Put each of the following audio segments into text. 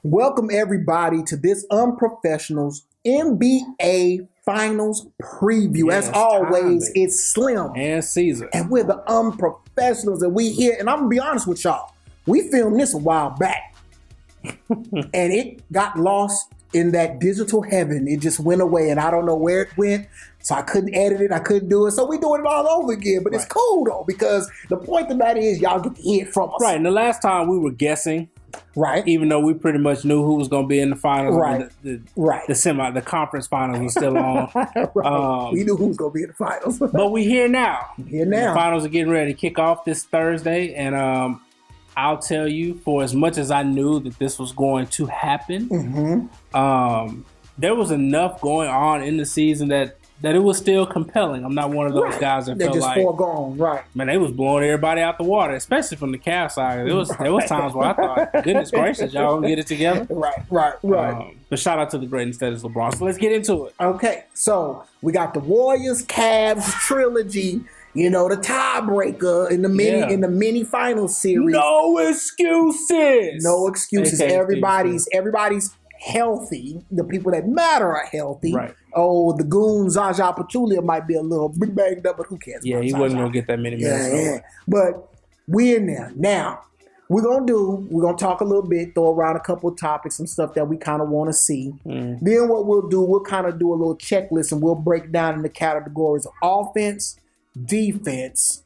Welcome everybody to this UnProfessionals NBA Finals preview. Yes, As always, timely. it's Slim And Caesar. and we're the UnProfessionals, and we here. And I'm gonna be honest with y'all, we filmed this a while back, and it got lost in that digital heaven. It just went away, and I don't know where it went. So I couldn't edit it. I couldn't do it. So we're doing it all over again. But It's cool though, because the point of that is y'all get to hear it from us. Right. And the last time we were guessing, Right. even though we pretty much knew who was going to be in the finals, Right. The conference finals was still on. Right. We knew who was going to be in the finals. But we here now. Here now. The finals are getting ready to kick off this Thursday, and I'll tell you, for as much as I knew that this was going to happen, there was enough going on in the season that it was still compelling. I'm not one of those guys that felt just like foregone, right? Man, they was blowing everybody out the water, especially from the Cavs side. There was times where I thought, goodness gracious, y'all gonna get it together. Right. But shout out to the greatness that is LeBron. So let's get into it. Okay, so we got the Warriors Cavs trilogy. You know, the tiebreaker in the mini finals series. No excuses. No excuses. Okay, Everybody's healthy. The people that matter are healthy. Right. Oh, the goon Zaza Pachulia might be a little banged up, but who cares? Yeah, he wasn't gonna get that many minutes. Yeah. But we're in there now. We're gonna talk a little bit, throw around a couple of topics, some stuff that we kind of want to see. Then what we'll kind of do a little checklist, and we'll break down in the categories of offense, defense,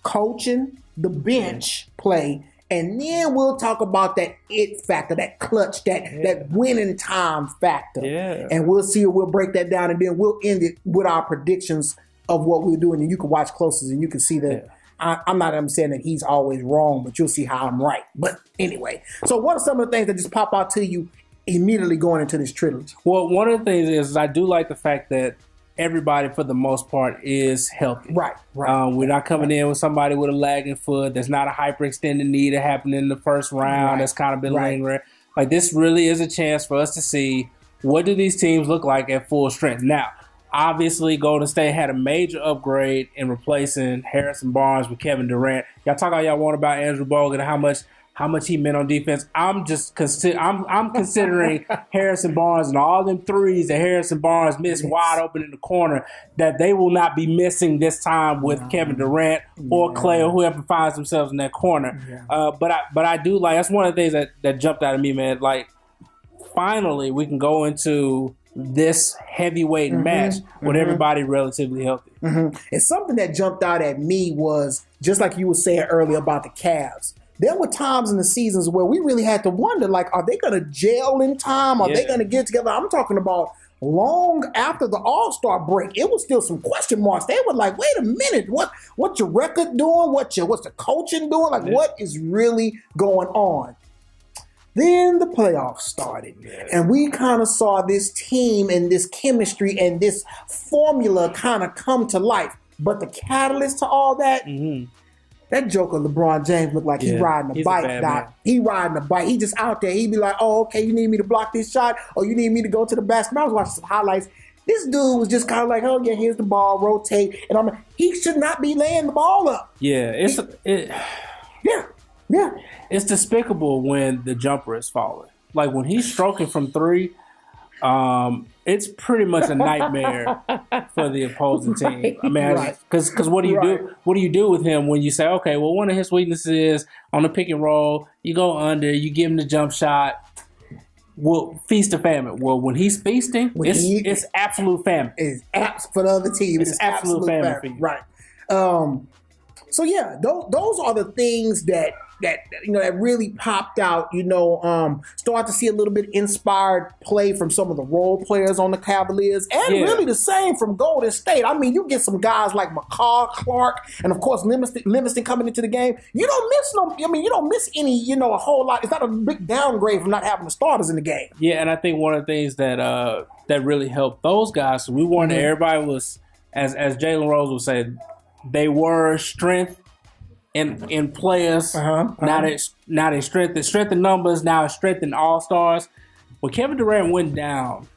coaching, the bench play. And then we'll talk about that it factor, that clutch, that winning time factor. Yeah. And we'll see, we'll break that down, and then we'll end it with our predictions of what we're doing. And you can watch closest, and you can see that I'm not saying that he's always wrong, but you'll see how I'm right. But anyway, so what are some of the things that just pop out to you immediately going into this trilogy? Well, one of the things is I do like the fact that everybody, for the most part, is healthy. Right. We're not coming in with somebody with a lagging foot. There's not a hyperextended knee that happened in the first round that's kind of been lingering. Like, this really is a chance for us to see what do these teams look like at full strength. Now, obviously, Golden State had a major upgrade in replacing Harrison Barnes with Kevin Durant. Y'all talk all y'all want about Andrew Bogut and how much he meant on defense. I'm considering Harrison Barnes and all them threes that Harrison Barnes missed wide open in the corner, that they will not be missing this time with Kevin Durant or Clay or whoever finds themselves in that corner. But I do like, that's one of the things that jumped out at me, man. Like, finally we can go into this heavyweight match with everybody relatively healthy. And something that jumped out at me was, just like you were saying earlier about the Cavs, there were times in the seasons where we really had to wonder, like, are they going to gel in time? Are they going to get together? I'm talking about long after the All-Star break. It was still some question marks. They were like, wait a minute, what's your record doing? What's the coaching doing? Like, what is really going on? Then the playoffs started, and we kind of saw this team and this chemistry and this formula kind of come to life. But the catalyst to all that, that joker LeBron James looked like he riding a bike, Doc. He riding a bike. He just out there. He be like, oh, okay, you need me to block this shot? Or you need me to go to the basket? I was watching some highlights. This dude was just kind of like, oh, yeah, here's the ball, rotate. And he should not be laying the ball up. Yeah, it's despicable when the jumper is falling. Like, when he's stroking from three, it's pretty much a nightmare for the opposing team. I mean, because what do you do? What do you do with him when you say, okay, well, one of his weaknesses is on the pick and roll, you go under, you give him the jump shot. Well, feast or famine. Well, when he's feasting, it's absolute famine. It's for the other team. It's absolute famine for you. Right. So yeah, those are the things that really popped out. Start to see a little bit inspired play from some of the role players on the Cavaliers, and really the same from Golden State. I mean, you get some guys like McCall, Clark, and of course Livingston coming into the game. You don't miss any. A whole lot. It's not a big downgrade from not having the starters in the game. Yeah, and I think one of the things that really helped those guys. We wanted everybody was, as Jalen Rose would say, they were strength in players. Now they strength in numbers. Now it's strength in all-stars. When Kevin Durant went down,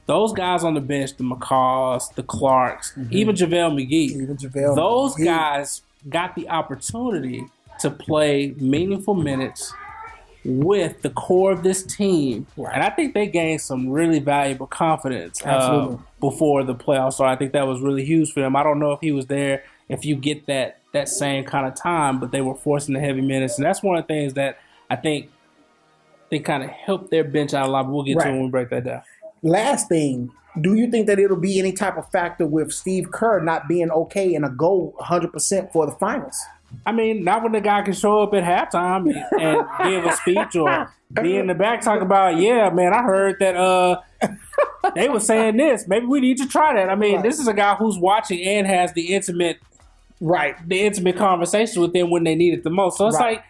those guys on the bench, the McCaws, the Clarks, even JaVale McGee, those guys got the opportunity to play meaningful minutes with the core of this team. Right. And I think they gained some really valuable confidence before the playoffs. So I think that was really huge for them. I don't know if he was there, if you get that same kind of time, but they were forcing the heavy minutes. And that's one of the things that I think they kind of helped their bench out a lot. But we'll get to it when we break that down. Last thing, do you think that it'll be any type of factor with Steve Kerr not being okay and a go 100% for the finals? I mean, not when the guy can show up at halftime and give a speech or be in the back talking about, yeah, man, I heard that they were saying this. Maybe we need to try that. I mean, this is a guy who's watching and has the intimate conversation with them when they need it the most. So it's like,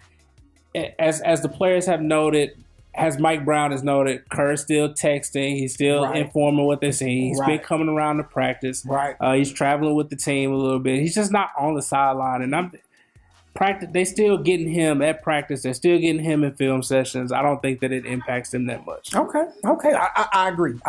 as the players have noted, as Mike Brown has noted, Kerr's still texting. He's still informing what they're seeing. He's been coming around to practice. He's traveling with the team a little bit. He's just not on the sideline. And they still getting him at practice. They're still getting him in film sessions. I don't think that it impacts them that much. Okay. I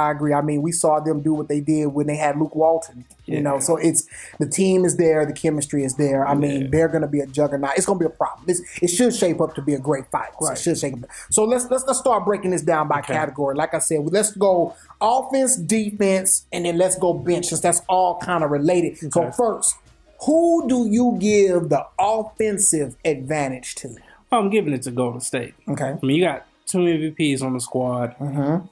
agree. I mean, we saw them do what they did when they had Luke Walton. You know, so it's the team is there, the chemistry is there. I mean, they're going to be a juggernaut. It's going to be a problem. It should shape up to be a great fight. It should shape up. So let's start breaking this down by category. Like I said, let's go offense, defense, and then let's go bench, since that's all kind of related. Okay. So first, who do you give the offensive advantage to? Well, I'm giving it to Golden State. Okay. I mean, you got 2 MVPs on the squad.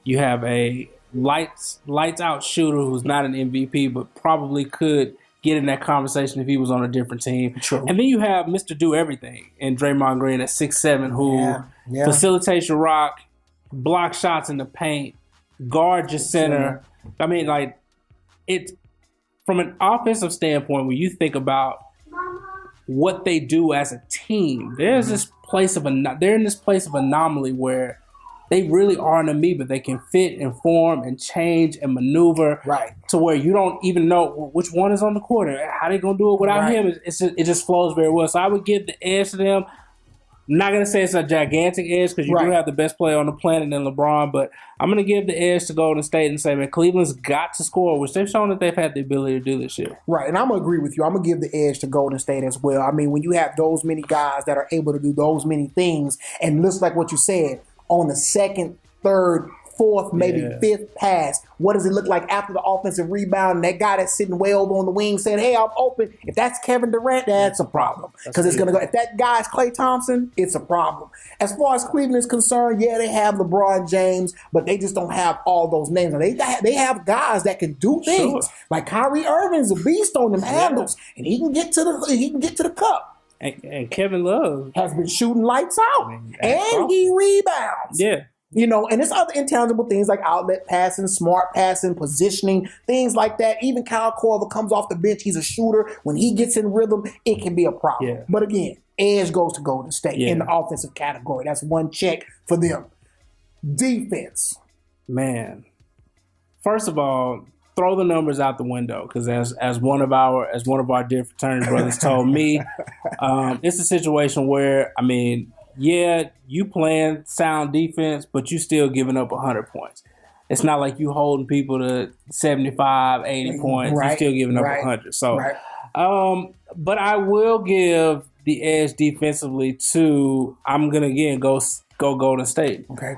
You have a lights out shooter who's not an MVP, but probably could get in that conversation if he was on a different team. True. And then you have Mr. Do Everything in Draymond Green at 6'7", who facilitates your rock, block shots in the paint, guard your center. I mean, like, it's from an offensive standpoint, when you think about what they do as a team, there's this place of they're in this place of anomaly where they really are an amoeba. They can fit and form and change and maneuver to where you don't even know which one is on the court. How they gonna do it without him? It just flows very well. So I would give the edge to them. I'm not going to say it's a gigantic edge because you do have the best player on the planet in LeBron, but I'm going to give the edge to Golden State and say, man, Cleveland's got to score, which they've shown that they've had the ability to do this year. Right, and I'm going to agree with you. I'm going to give the edge to Golden State as well. I mean, when you have those many guys that are able to do those many things, and looks like what you said, on the second, third, fourth, maybe fifth pass, what does it look like after the offensive rebound? And that guy that's sitting way over on the wing saying, hey, I'm open. If that's Kevin Durant, that's a problem. Because it's going to go. If that guy's Klay Thompson, it's a problem. As far as Cleveland is concerned, they have LeBron James, but they just don't have all those names. They have guys that can do things. Like Kyrie Irving's a beast on them handles, and he can get to the cup. And Kevin Love has been shooting lights out, and he rebounds. You know, and there's other intangible things like outlet passing, smart passing, positioning, things like that. Even Kyle Korver comes off the bench. He's a shooter. When he gets in rhythm, it can be a problem. But again, edge goes to Golden State in the offensive category. That's one check for them. Defense. Man. First of all, throw the numbers out the window, because as one of our dear fraternity brothers told me, it's a situation where, I mean, you playing sound defense, but you still giving up 100 points. It's not like you holding people to 75, 80 points. You're still giving up 100. So, but I will give the edge defensively to, I'm going to again go Golden State. Okay.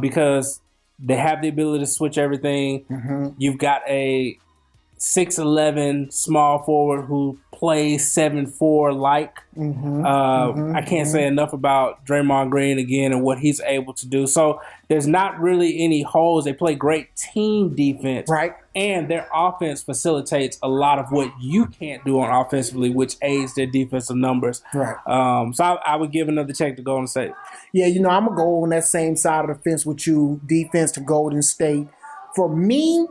Because they have the ability to switch everything. You've got a 6'11" small forward who plays 7'4" like. I can't say enough about Draymond Green again and what he's able to do. So there's not really any holes. They play great team defense. And their offense facilitates a lot of what you can't do on offensively, which aids their defensive numbers. So I would give another check to Golden State. Yeah, you know, I'm going to go on that same side of the fence with you, defense to Golden State. For me,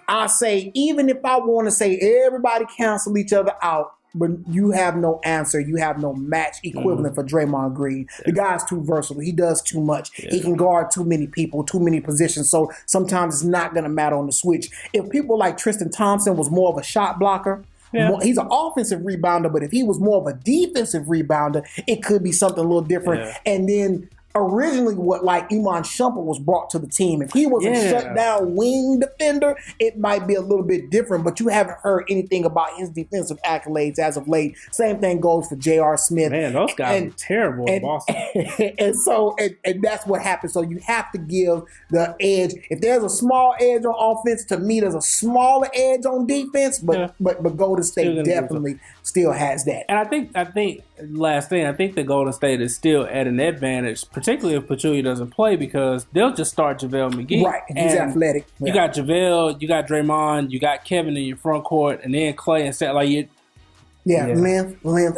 I say, even if I want to say everybody cancel each other out, but you have no answer, you have no match equivalent for Draymond Green. The guy's too versatile. He does too much. He can guard too many people, too many positions. So sometimes it's not going to matter on the switch. If people like Tristan Thompson was more of a shot blocker, he's an offensive rebounder, but if he was more of a defensive rebounder, it could be something a little different. And then originally what like Iman Shumpert was brought to the team. If he was a shutdown wing defender, it might be a little bit different, but you haven't heard anything about his defensive accolades as of late. Same thing goes for J.R. Smith. Man, those guys are terrible in Boston. And that's what happens. So you have to give the edge. If there's a small edge on offense, to me there's a smaller edge on defense, but Golden State definitely still has that. And I think last thing, I think the Golden State is still at an advantage, particularly if Pachulia doesn't play, because they'll just start JaVale McGee. Right, he's athletic. Yeah. You got JaVale, you got Draymond, you got Kevin in your front court, and then Clay and Seth. Length,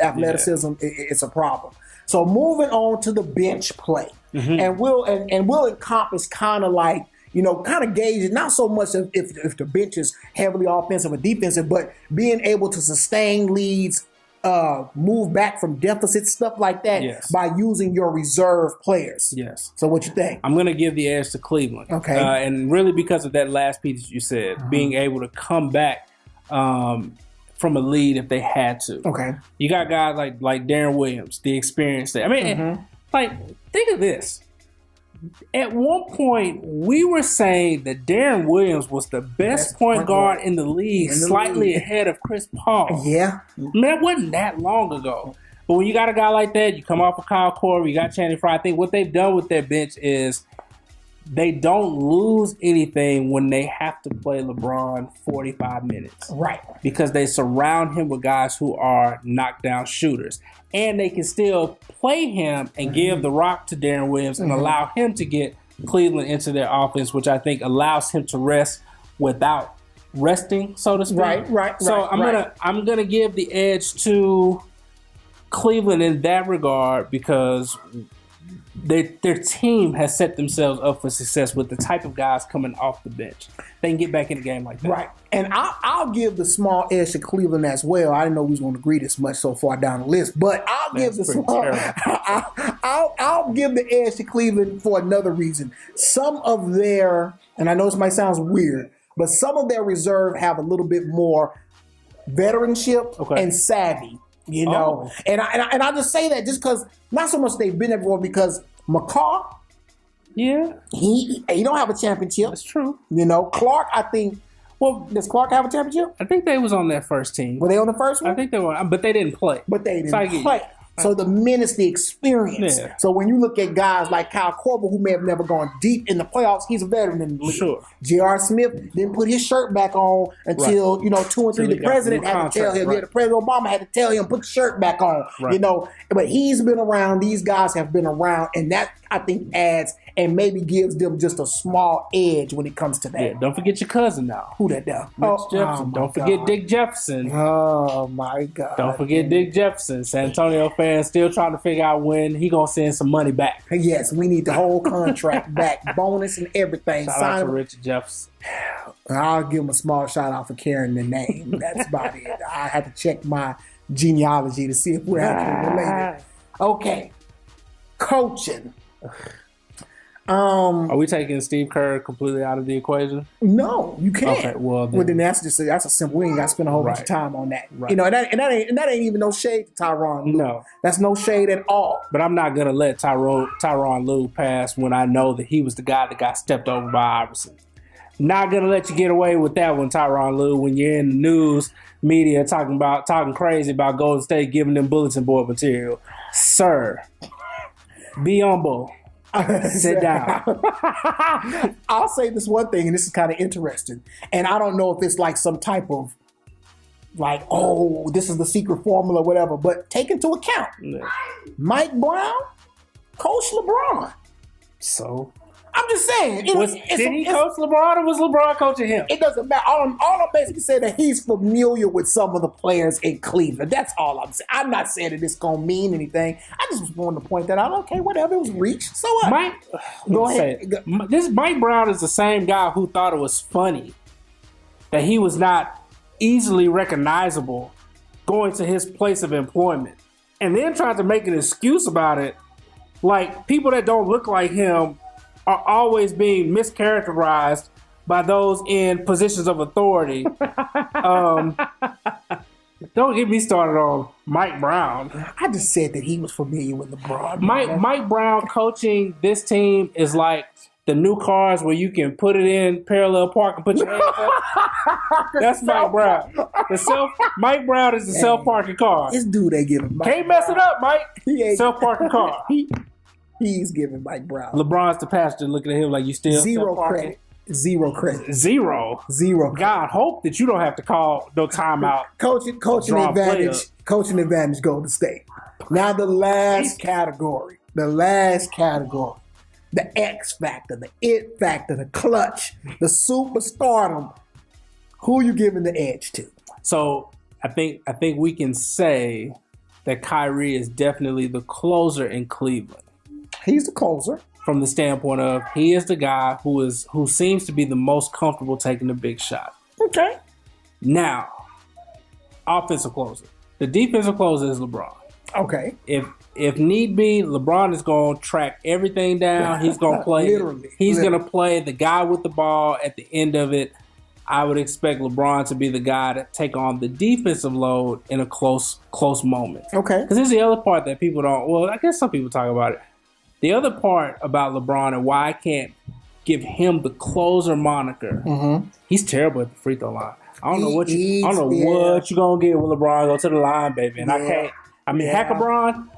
athleticism, it's a problem. So moving on to the bench play, and we'll encompass kind of like, kind of gauge it, not so much if the bench is heavily offensive or defensive, but being able to sustain leads, move back from deficits, stuff like that, by using your reserve players. Yes. So what you think? I'm going to give the edge to Cleveland. Okay. And really because of that last piece that you said, being able to come back from a lead if they had to. Okay. You got guys like Darren Williams, the experience there. I mean, think of this. At one point, we were saying that Darren Williams was the best point guard in the league, slightly ahead of Chris Paul. Yeah. I mean, that wasn't that long ago. But when you got a guy like that, you come off of Kyle Korver, you got Channing Frye. I think what they've done with their bench is they don't lose anything when they have to play LeBron 45 minutes. Right. Because they surround him with guys who are knockdown shooters. And they can still play him and give the rock to Darren Williams and allow him to get Cleveland into their offense, which I think allows him to rest without resting, so to speak. Right. So I'm gonna give the edge to Cleveland in that regard because their team has set themselves up for success with the type of guys coming off the bench. They can get back in the game like that. Right. And I'll give the small edge to Cleveland as well. I didn't know we was going to agree this much so far down the list, but I'll give the small. I'll give the edge to Cleveland for another reason. Some of their, and I know this might sound weird, but some of their reserve have a little bit more veteranship and savvy. And I just say that just because not so much they've been everywhere, because McCaw, he don't have a championship. That's true. Clark, I think. Well, does Clark have a championship? I think they was on that first team. Were they on the first one? I think they were, but they didn't play. So the minutes, the experience. Yeah. So when you look at guys like Kyle Korver, who may have never gone deep in the playoffs, he's a veteran in the league. Sure. J.R. Smith didn't put his shirt back on until 2 and 3. The president had to tell him. The President Obama had to tell him put the shirt back on. Right. But he's been around. These guys have been around, and that I think adds and maybe gives them just a small edge when it comes to that. Yeah, don't forget your cousin now. Who that now? Jefferson. Don't forget Dick Jefferson. Oh my God. Don't forget Dick Jefferson. San Antonio fans still trying to figure out when he gonna send some money back. Yes, we need the whole contract back, bonus and everything. Shout out to Richard Jefferson. I'll give him a small shout out for carrying the name. That's about it. I had to check my genealogy to see if we're actually related. Okay, coaching. Are we taking Steve Kerr completely out of the equation? No, you can't. Okay, well then that's a simple. We ain't got to spend a whole bunch of time on that. Right. And that ain't even no shade to Tyronn Lue. No, that's no shade at all. But I'm not gonna let Tyronn Lue pass when I know that he was the guy that got stepped over by Iverson. Not gonna let you get away with that one, Tyronn Lue, when you're in the news media talking crazy about Golden State giving them bulletin board material. Sir, be humble. Sit down. I'll say this one thing, and this is kind of interesting. And I don't know if it's like some type of this is the secret formula or whatever, but take into account Mike Brown, Coach LeBron. So I'm just saying. Did he coach LeBron or was LeBron coaching him? It doesn't matter. All I'm basically saying that he's familiar with some of the players in Cleveland. That's all I'm saying. I'm not saying that it's going to mean anything. I just wanted to point that out. Okay, whatever. It was reached. So what? Go ahead. This Mike Brown is the same guy who thought it was funny that he was not easily recognizable going to his place of employment. And then tried to make an excuse about it. Like, people that don't look like him are always being mischaracterized by those in positions of authority. Don't get me started on Mike Brown. I just said that he was familiar with LeBron. Mike Brown coaching this team is like the new cars where you can put it in parallel park and put your hands up. That's Mike Brown. Mike Brown is the self-parking car. This dude ain't giving Mike Can't mess it up, Mike. He ain't self-parking car. He's giving Mike Brown. LeBron's the pastor looking at him like you still zero credit. Zero credit. Zero. God, hope that you don't have to call no timeout. Coaching advantage Golden State. Now the last category. The X factor, the it factor, the clutch, the superstardom. Who you giving the edge to? So I think we can say that Kyrie is definitely the closer in Cleveland. He's the closer. From the standpoint of he is the guy who seems to be the most comfortable taking the big shot. Okay. Now, offensive closer. The defensive closer is LeBron. Okay. If need be, LeBron is going to track everything down. He's going to play. He's going to play the guy with the ball at the end of it. I would expect LeBron to be the guy to take on the defensive load in a close moment. Okay. Because here's the other part that people don't. Well, I guess some people talk about it. The other part about LeBron and why I can't give him the closer moniker, he's terrible at the free throw line. I don't know what you're gonna get when LeBron go to the line, baby. And I can't. I mean, Hackabron.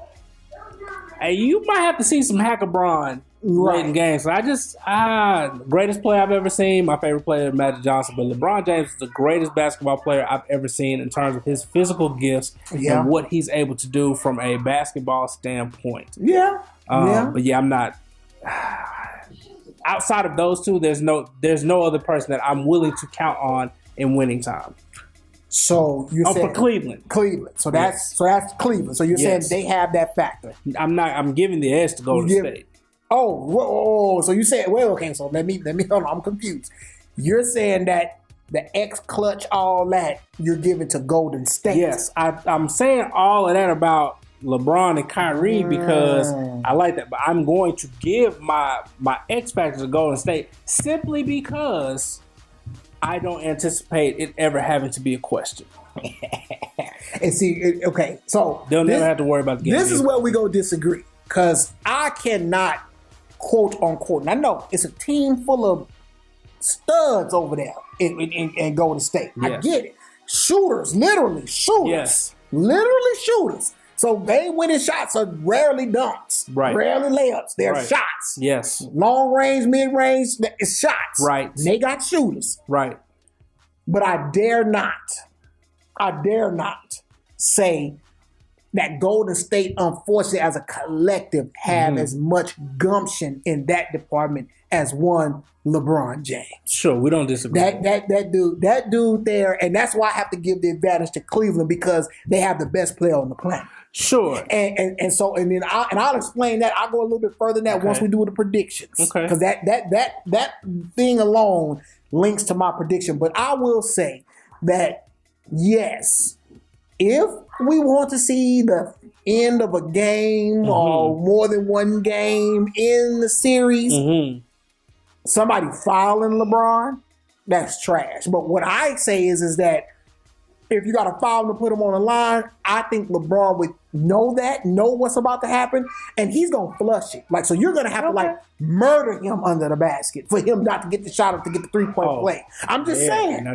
Hey, you might have to see some Hackabron late in games. So greatest player I've ever seen. My favorite player is Magic Johnson, but LeBron James is the greatest basketball player I've ever seen in terms of his physical gifts and what he's able to do from a basketball standpoint. Yeah. But I'm not. Outside of those two, there's no other person that I'm willing to count on in winning time. So you're saying for Cleveland. So that's Cleveland. So you're saying they have that factor. I'm giving the edge to Golden State. So you said okay. So let me hold on. I'm confused. You're saying that the X clutch, all that you're giving to Golden State. Yes, I'm saying all of that about LeBron and Kyrie because I like that, but I'm going to give my X factor to Golden State simply because I don't anticipate it ever having to be a question. And see, okay, so they'll never have to worry about the game. This is where we go disagree because I cannot quote unquote. And I know it's a team full of studs over there in Golden State. Yes. I get it. Shooters, literally shooters. Yes. Literally shooters. So they winning shots are rarely dunks, rarely layups. They're shots. Yes. Long range, mid range, it's shots. Right. And they got shooters. Right. But I dare not say that Golden State, unfortunately, as a collective, have as much gumption in that department as one LeBron James. Sure, we don't disagree. That dude there, and that's why I have to give the advantage to Cleveland because they have the best player on the planet. Sure. And then I'll explain that. I'll go a little bit further than that once we do the predictions. Okay. Because that thing alone links to my prediction. But I will say that yes, if we want to see the end of a game or more than one game in the series, somebody fouling LeBron, that's trash. But what I say is that if you got to foul him to put him on the line, I think LeBron would know what's about to happen, and he's going to flush it. So you're going to have to murder him under the basket for him not to get the shot up to get the 3-point play. I'm just saying. No,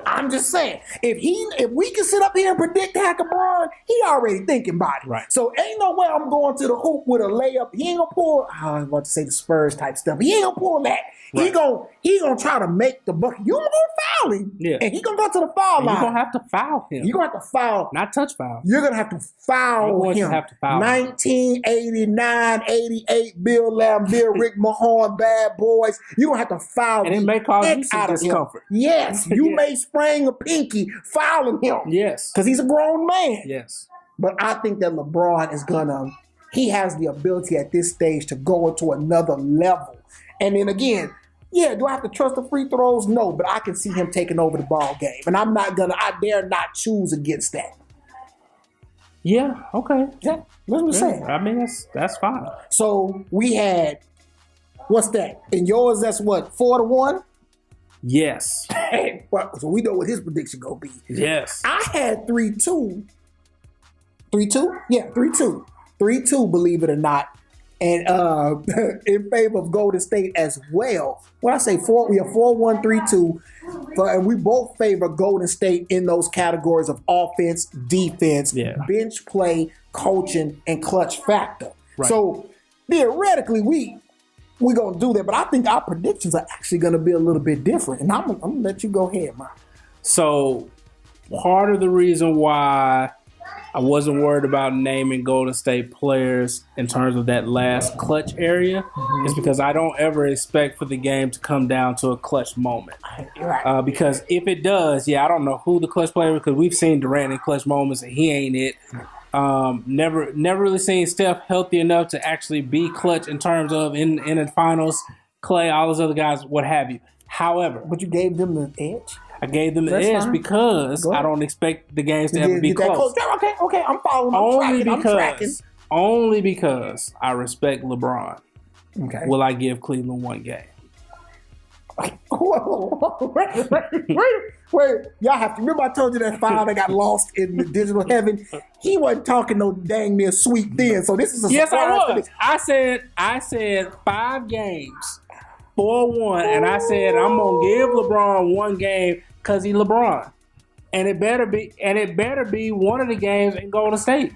I'm just saying. If we can sit up here and predict Hackabron, he already thinking about it. Right. So ain't no way I'm going to the hoop with a layup. He ain't going to pull, I was about to say the Spurs type stuff. He ain't going to pull that. Right. He gonna try to make the bucket. You gonna foul him, and he gonna go to the foul line. You're gonna have to foul him. You're gonna have to foul, not touch foul. You're gonna have to foul him. 1989, 88, Bill Laimbeer, Rick Mahorn, Bad Boys. You're gonna have to foul him. And it may cause you some discomfort. Yes, you may sprain a pinky fouling him. Yes, because he's a grown man. Yes, but I think that LeBron he has the ability at this stage to go into another level. And then again, do I have to trust the free throws? No, but I can see him taking over the ball game. And I dare not choose against that. Yeah, okay. Yeah, that's what I'm saying. I mean, that's fine. So we had, what's that? In yours, that's what, 4-1? Yes. Hey, So we know what his prediction gonna be. Yes. I had 3-2. 3-2? Yeah, 3-2. 3-2, believe it or not. And in favor of Golden State as well. When I say we are 4-1, 3-2. And we both favor Golden State in those categories of offense, defense, bench play, coaching, and clutch factor. Right. So theoretically, we're going to do that. But I think our predictions are actually going to be a little bit different. And I'm going to let you go ahead, man. So part of the reason why I wasn't worried about naming Golden State players in terms of that last clutch area is because I don't ever expect for the game to come down to a clutch moment. Right. Because if it does, I don't know who the clutch player is because we've seen Durant in clutch moments and he ain't it. Never really seen Steph healthy enough to actually be clutch in terms of in the finals. Clay, all those other guys, what have you. However, but you gave them the edge. I gave them the edge because I don't expect the games to ever be close. Okay, I'm following. I'm tracking. Only because I respect LeBron. Okay. Will I give Cleveland one game? Wait. Y'all have to remember I told you that file that got lost in the digital heaven. He wasn't talking no dang near sweet then. So this is a surprise. Yes, I was. I said 5 games. 4-1, and I said I'm gonna give LeBron one game because he's LeBron, and it better be one of the games in Golden State.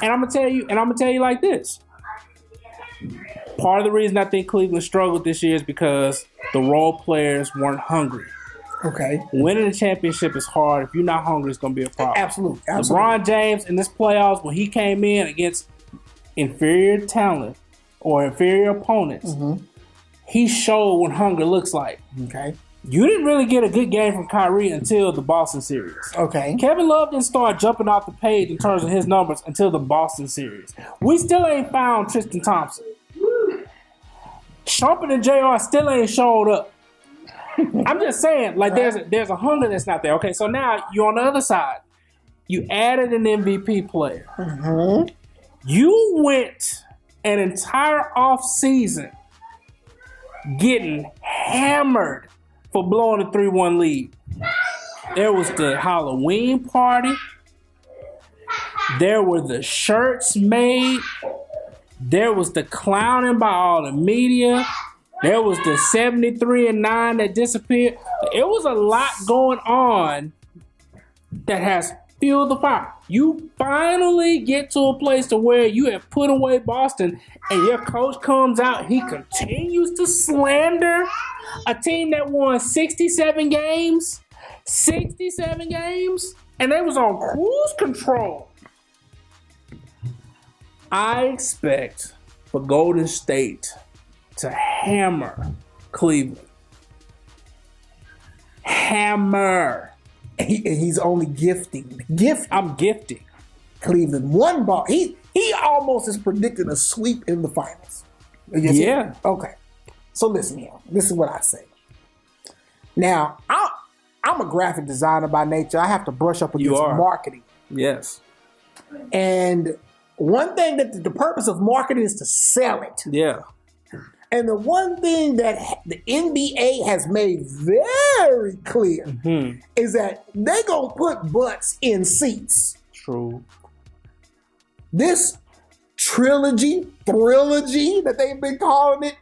And I'm gonna tell you like this. Part of the reason I think Cleveland struggled this year is because the role players weren't hungry. Okay. Winning a championship is hard. If you're not hungry, it's gonna be a problem. Absolutely. LeBron James in this playoffs when he came in against inferior talent or inferior opponents, he showed what hunger looks like. Okay. You didn't really get a good game from Kyrie until the Boston series. Okay. Kevin Love didn't start jumping off the page in terms of his numbers until the Boston series. We still ain't found Tristan Thompson. Shumpert and JR still ain't showed up. I'm just saying, like there's a hunger that's not there. Okay, so now you're on the other side. You added an MVP player. You went an entire offseason getting hammered for blowing a 3-1 lead. There was the Halloween party. There were the shirts made. There was the clowning by all the media. There was the 73-9 that disappeared. It was a lot going on that has fueled the fire. You finally get to a place to where you have put away Boston and your coach comes out. He continues to slander a team that won 67 games. 67 games. And they was on cruise control. I expect for Golden State to hammer Cleveland. Hammer. He's only gifting. I'm gifting. Cleveland one ball. He almost is predicting a sweep in the finals. Yeah. Okay. So listen here. This is what I say. Now, I'm a graphic designer by nature. I have to brush up against marketing. Yes. And one thing that the purpose of marketing is to sell it. Yeah. And the one thing that the NBA has made very clear is that they gonna put butts in seats. True. This trilogy that they've been calling it,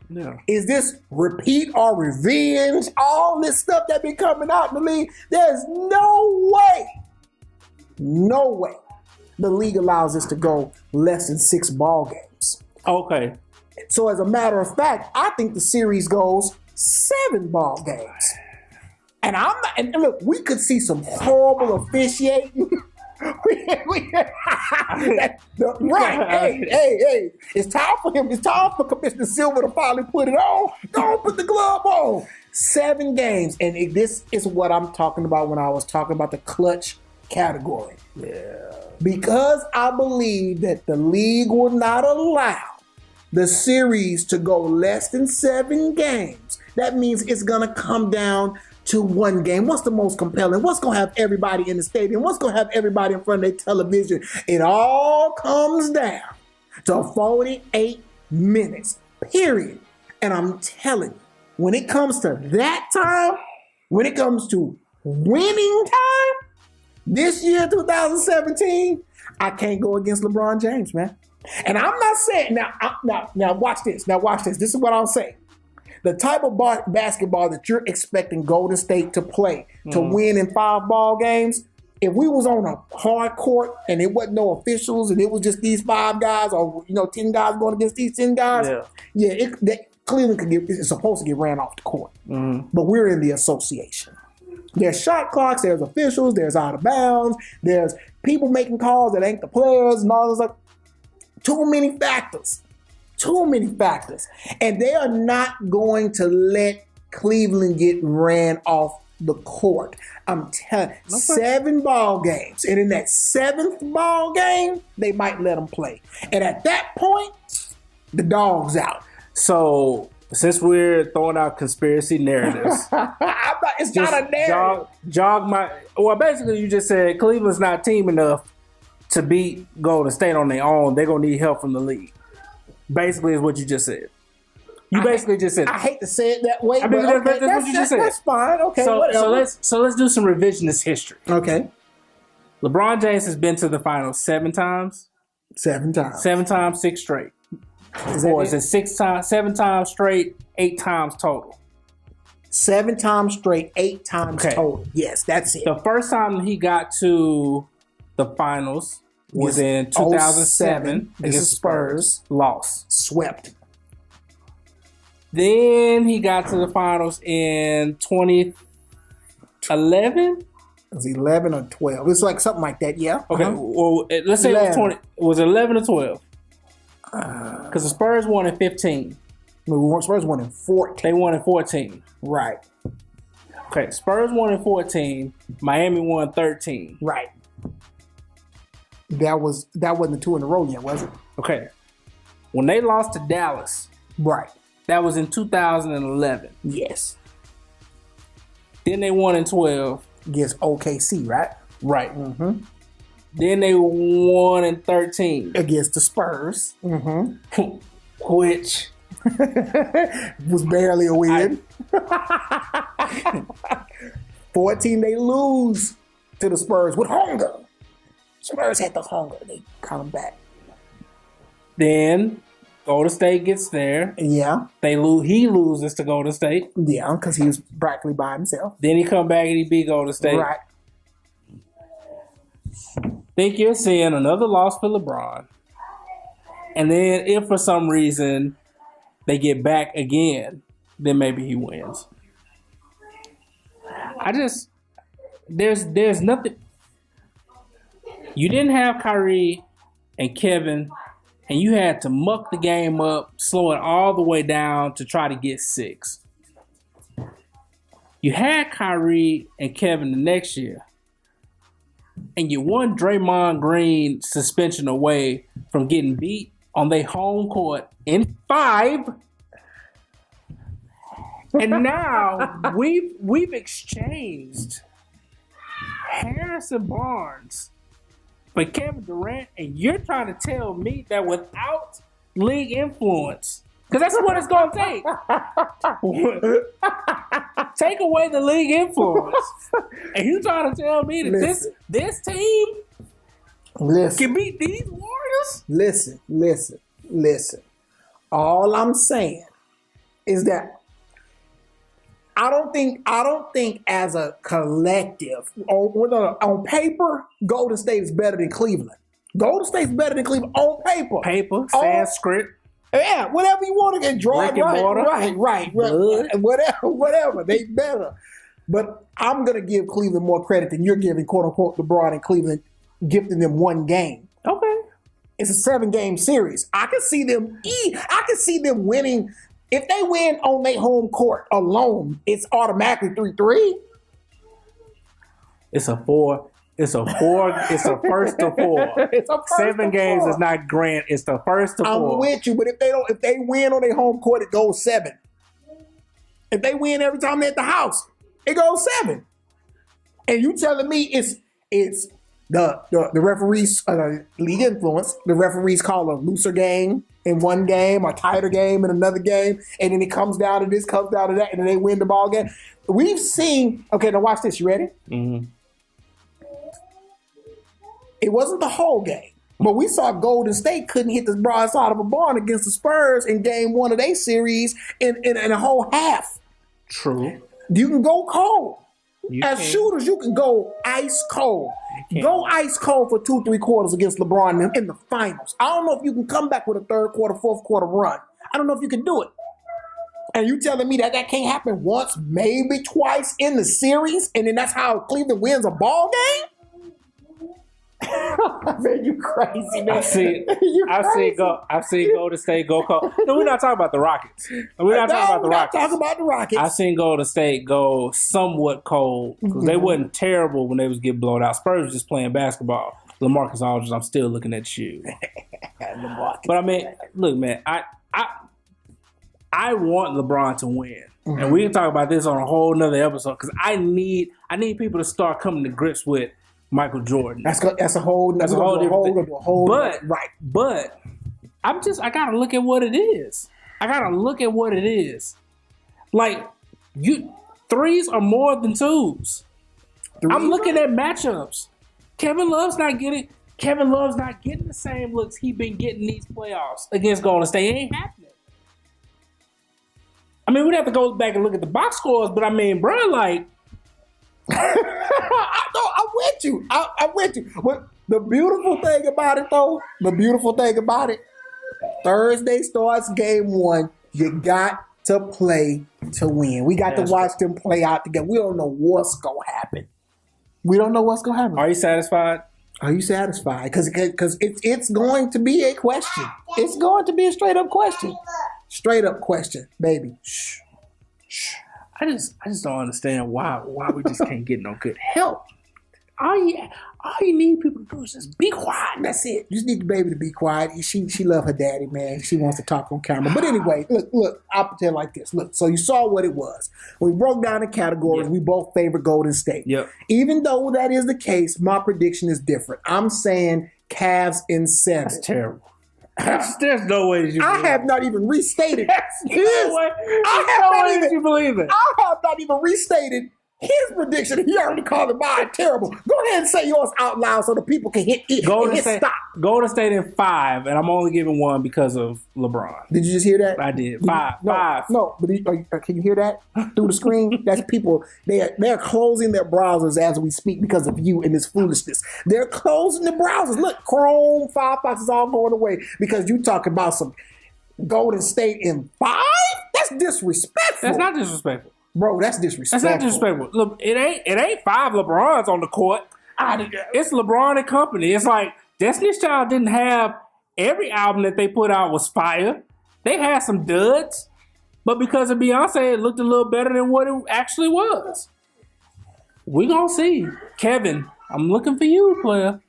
is this repeat or revenge? All this stuff that been coming out in the league. There's no way the league allows this to go less than 6 ball games. Okay. So as a matter of fact, I think the series goes 7 ball games. And look, we could see some horrible officiating. Hey, it's time for him. It's time for Commissioner Silver to finally put it on. Go put the glove on. 7 games. And this is what I'm talking about when I was talking about the clutch category. Yeah. Because I believe that the league will not allow the series to go less than 7 games. That means it's going to come down to 1 game. What's the most compelling? What's going to have everybody in the stadium? What's going to have everybody in front of their television? It all comes down to 48 minutes, period. And I'm telling you, when it comes to that time, when it comes to winning time, this year, 2017, I can't go against LeBron James, man. And I'm not saying, now watch this. Now watch this. This is what I'll say. The type of basketball that you're expecting Golden State to play to win in 5 ball games, if we was on a hard court and it wasn't no officials and it was just these 5 guys or 10 guys going against these 10 guys, Cleveland is supposed to get ran off the court. But we're in the association. There's shot clocks, there's officials, there's out of bounds, there's people making calls that ain't the players and all this stuff. Too many factors. And they are not going to let Cleveland get ran off the court. I'm telling you, 7 ball games. And in that 7th ball game, they might let them play. And at that point, the dog's out. So, since we're throwing out conspiracy narratives, it's not a narrative. Basically, you just said Cleveland's not team enough to beat Golden State on their own. They're going to need help from the league. Basically, is what you just said. You basically just said. I hate to say it that way, but that's what you just said. That's fine. Okay, so let's do some revisionist history. Okay. LeBron James has been to the finals 7 times. 7 times. 7 times, 6 straight. Or is it 6 times, 7 times straight, 8 times total? 7 times straight, 8 times total. Yes, that's it. The first time he got to the finals was in 2007 against the Spurs. Lost. Swept. Then he got to the finals in 2011. It was 11 or 12. It's like something like that, yeah. Okay, well, let's say 11. It was 20. Was it 11 or 12? Because the Spurs won in 15. No, Spurs won in 14. They won in 14. Right. Okay, Spurs won in 14. Miami won 13. Right. That wasn't the 2 in a row yet, was it? Okay. When they lost to Dallas. Right. That was in 2011. Yes. Then they won in 12. Against OKC, right? Right. Mm-hmm. Then they won in 13. Against the Spurs. Mm-hmm. Which was barely a win. 14, they lose to the Spurs with hunger. Spurs had the hunger. They come back. Then Golden State gets there. Yeah. He loses to Golden State. Yeah, because he was practically by himself. Then he come back and he beat Golden State. Right. Think you're seeing another loss for LeBron. And then if for some reason they get back again, then maybe he wins. There's nothing. You didn't have Kyrie and Kevin, and you had to muck the game up, slow it all the way down to try to get 6. You had Kyrie and Kevin the next year, and you won Draymond Green suspension away from getting beat on their home court in 5. And now we've exchanged Harrison Barnes for Kevin Durant, and you're trying to tell me that without league influence, because that's what it's going to take. Take away the league influence, and you trying to tell me that this team can beat these Warriors? Listen. All I'm saying is that I don't think as a collective on paper, Golden State is better than Cleveland. Golden State's better than Cleveland on paper. Sanskrit. Yeah, whatever you want to get drawn. Right. Whatever. They better. But I'm going to give Cleveland more credit than you're giving, quote unquote, LeBron and Cleveland, gifting them 1 game. Okay. It's a 7-game series. I can see them winning. If they win on their home court alone, it's automatically 3-3. It's a 4. It's a first to 4. 7 games is not grand. It's the first to 4. I'm with you, but if they win on their home court, it goes 7. If they win every time they're at the house, it goes 7. And you telling me it's the referees league influence. The referees call a looser game. in one game, a tighter game in another game, and then it comes down to this, comes down to that, and then they win the ball game. We've seen. Okay, now watch this. You ready? Mm-hmm. It wasn't the whole game, but we saw Golden State couldn't hit the broadside of a barn against the Spurs in game one of their series in a whole half. True. You can go cold. As shooters, you can go ice cold. Go ice cold for 2-3 quarters against LeBron in the finals. I don't know if you can come back with a third quarter, fourth quarter run. I don't know if you can do it. And you telling me that can't happen once, maybe twice in the series, and then that's how Cleveland wins a ball game? Man, you crazy, man. I've seen Golden State go cold. No, we're not talking about the Rockets. We're not talking about the Rockets. I've seen Golden State go somewhat cold because they wasn't terrible when they was getting blown out. Spurs just playing basketball. LaMarcus Aldridge, I'm still looking at you. But I mean, look, man, I want LeBron to win. Mm-hmm. And we can talk about this on a whole nother episode because I need people to start coming to grips with Michael Jordan. That's a whole different thing. But I gotta look at what it is. Like, threes are more than twos. I'm looking at matchups. Kevin Love's not getting the same looks he been getting these playoffs against Golden State. It ain't happening. I mean, we'd have to go back and look at the box scores, but I mean, bro, like, I'm with you. I'm with you. But the beautiful thing about it, Thursday starts game one. You got to play to win. We got to watch them play out together. We don't know what's going to happen. Are you satisfied? Because it's going to be a question. It's going to be a straight up question. Straight up question, baby. Shh. I just don't understand why we just can't get no good help. All you need people to do is just be quiet. And that's it. You just need the baby to be quiet. She love her daddy, man. She wants to talk on camera. But anyway, look, I'll pretend like this. Look, so you saw what it was. When we broke down the categories, we both favor Golden State. Yep. Even though that is the case, my prediction is different. I'm saying Cavs in 7. That's terrible. There's no way that you believe it. I have not even restated. You believe it. I have not even restated his prediction. He already called it mine terrible. Go ahead and say yours out loud so the people can hit it. Stop. Golden State in 5, and I'm only giving 1 because of LeBron. Did you just hear that? I did. 5. No, but can you hear that through the screen? That's people. They're closing their browsers as we speak because of you and this foolishness. They're closing the browsers. Look, Chrome, Firefox is all going away because you talking about some Golden State in 5? That's disrespectful. That's not disrespectful. Bro, that's disrespectful. That's not disrespectful. Look, it ain't 5 LeBrons on the court. It's LeBron and company. It's like Destiny's Child didn't have every album that they put out was fire. They had some duds, but because of Beyonce, it looked a little better than what it actually was. We gonna see. Kevin, I'm looking for you, player.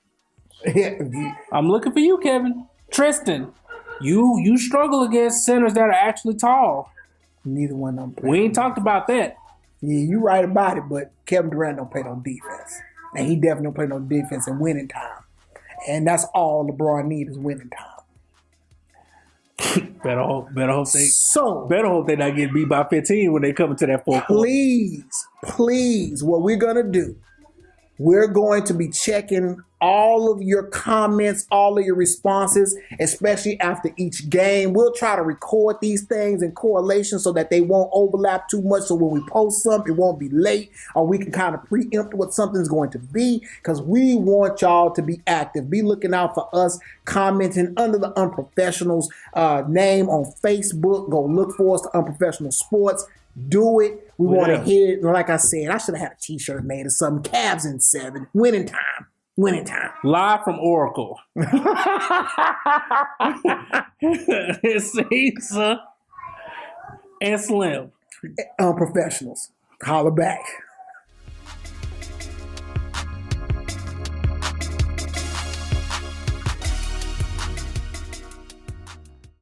I'm looking for you, Kevin. Tristan, you struggle against centers that are actually tall. Neither one of them play. We ain't talked about that. Yeah, you right about it, but Kevin Durant don't play no defense. And he definitely don't play no defense in winning time. And that's all LeBron needs is winning time. Better hope they not get beat by 15 when they come into that fourth quarter. Please, what we're going to do, we're going to be checking all of your comments, all of your responses, especially after each game. We'll try to record these things in correlation so that they won't overlap too much. So when we post something, it won't be late, or we can kind of preempt what something's going to be, because we want y'all to be active. Be looking out for us commenting under the UnProfessionals name on Facebook. Go look for us, the Unprofessional Sports. Do it. We want to hear it. Like I said, I should have had a t-shirt made or something. Cavs in 7. Winning time. Live from Oracle. Caesar and Slim. Unprofessionals. Holler back.